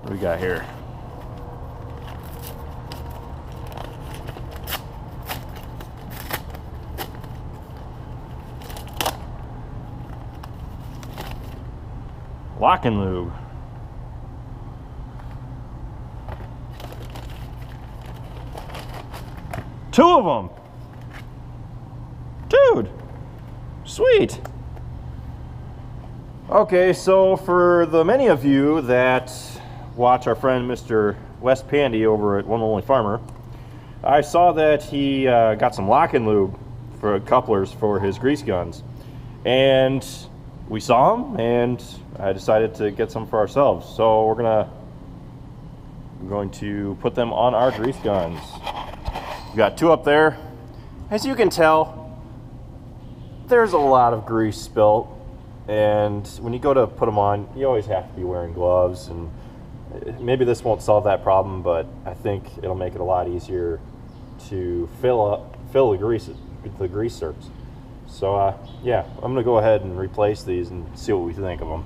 What do we got here? N Lube. Two of them. Dude, sweet. Okay, so for the many of you that watch our friend Mr. Wes Pandy over at One Only Farmer, I saw that he got some N Lube for couplers for his grease guns, and we saw them, and I decided to get some for ourselves. So we're going to put them on our grease guns. We got two up there. As you can tell, there's a lot of grease spilt, and when you go to put them on, you always have to be wearing gloves. And maybe this won't solve that problem, but I think it'll make it a lot easier to fill the grease zerks. So yeah, I'm gonna go ahead and replace these and see what we think of them.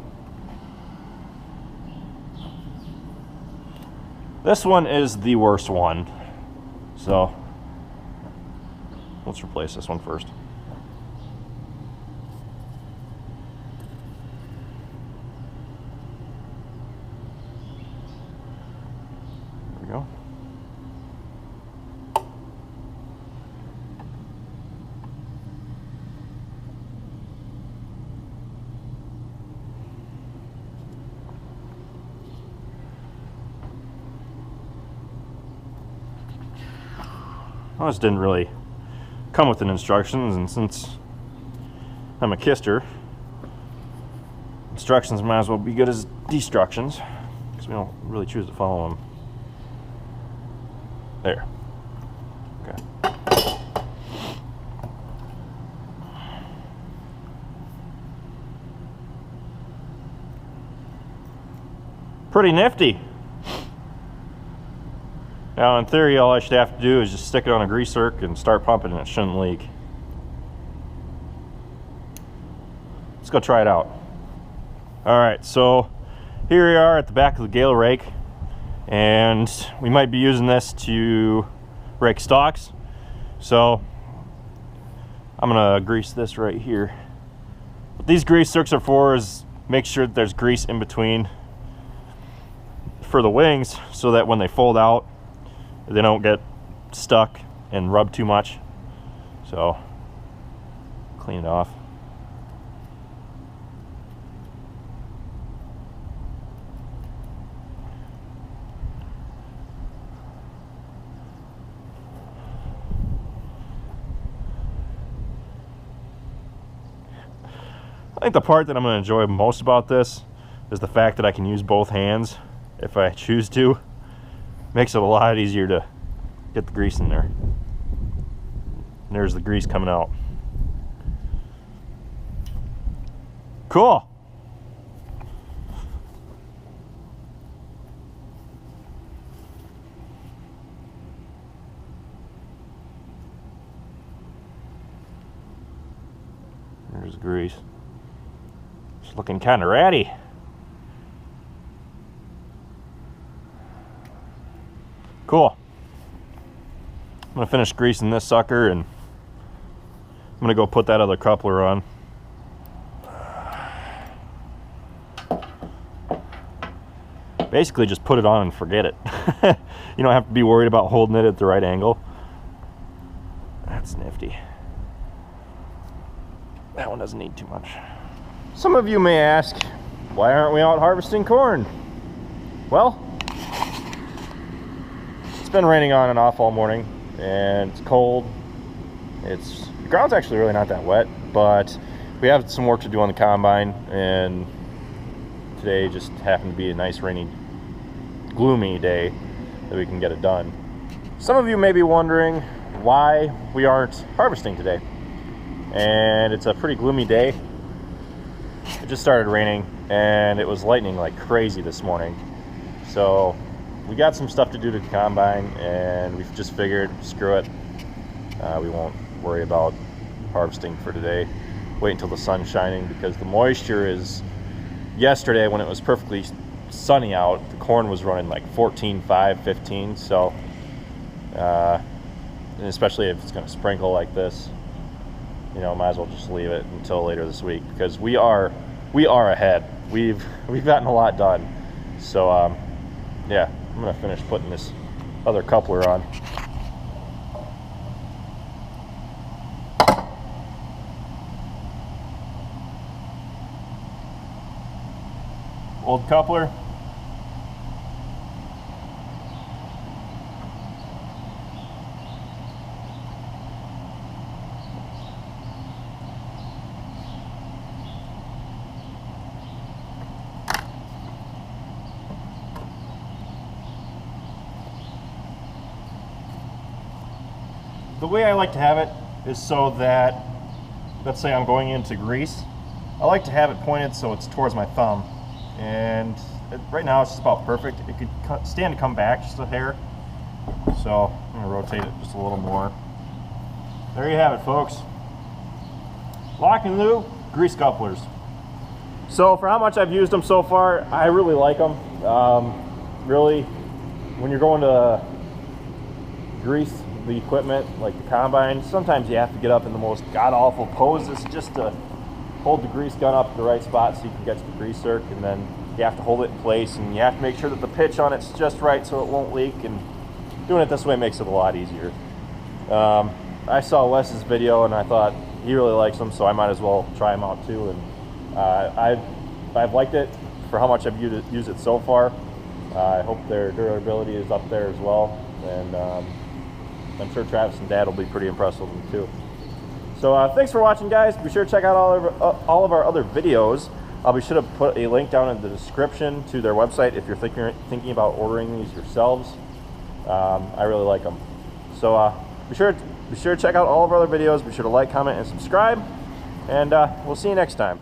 This one is the worst one, so let's replace this one first. There we go. Well, this didn't really come with an instructions, and since I'm a kister, instructions might as well be good as destructions, because we don't really choose to follow them. There. Okay. Pretty nifty. Now, in theory, all I should have to do is just stick it on a grease zerk and start pumping, and it shouldn't leak. Let's go try it out. All right, so here we are at the back of the Gale rake, and we might be using this to rake stalks. So I'm gonna grease this right here. What these grease zerks are for is make sure that there's grease in between for the wings, so that when they fold out, they don't get stuck and rub too much. So clean it off. I think the part that I'm going to enjoy most about this is the fact that I can use both hands if I choose to. Makes it a lot easier to get the grease in there. And there's the grease coming out. Cool. There's the grease. It's looking kind of ratty. Cool. I'm gonna finish greasing this sucker, and I'm gonna go put that other coupler on. Basically just put it on and forget it. You don't have to be worried about holding it at the right angle. That's nifty. That one doesn't need too much. Some of you may ask, why aren't we out harvesting corn? Well, it's been raining on and off all morning, and it's cold. The ground's actually really not that wet, but we have some work to do on the combine, and today just happened to be a nice rainy, gloomy day that we can get it done. Some of you may be wondering why we aren't harvesting today, and it's a pretty gloomy day. It just started raining, and it was lightning like crazy this morning, so we got some stuff to do to the combine, and we've just figured, screw it. We won't worry about harvesting for today. Wait until the sun's shining, because the moisture is, yesterday when it was perfectly sunny out, the corn was running like 14.5, 15. So, and especially if it's going to sprinkle like this, you know, might as well just leave it until later this week, because we are ahead. We've gotten a lot done. So yeah, I'm gonna finish putting this other coupler on. Old coupler. The way I like to have it is so that, let's say I'm going into grease, I like to have it pointed so it's towards my thumb. And right now it's just about perfect. It could stand to come back just a hair. So I'm gonna rotate it just a little more. There you have it, folks. Lock and Lube grease couplers. So for how much I've used them so far, I really like them. Really, when you're going to grease the equipment like the combine, sometimes you have to get up in the most god-awful poses just to hold the grease gun up in the right spot so you can get to the grease zerk, and then you have to hold it in place, and you have to make sure that the pitch on it's just right so it won't leak, and doing it this way makes it a lot easier. I saw Wes's video and I thought he really likes them, so I might as well try them out too, and I've liked it for how much I've used it so far. I hope their durability is up there as well, and I'm sure Travis and Dad will be pretty impressed with them too. So thanks for watching, guys. Be sure to check out all of our other videos. I'll be sure to put a link down in the description to their website if you're thinking about ordering these yourselves. I really like them. So be sure to check out all of our other videos. Be sure to like, comment, and subscribe. And we'll see you next time.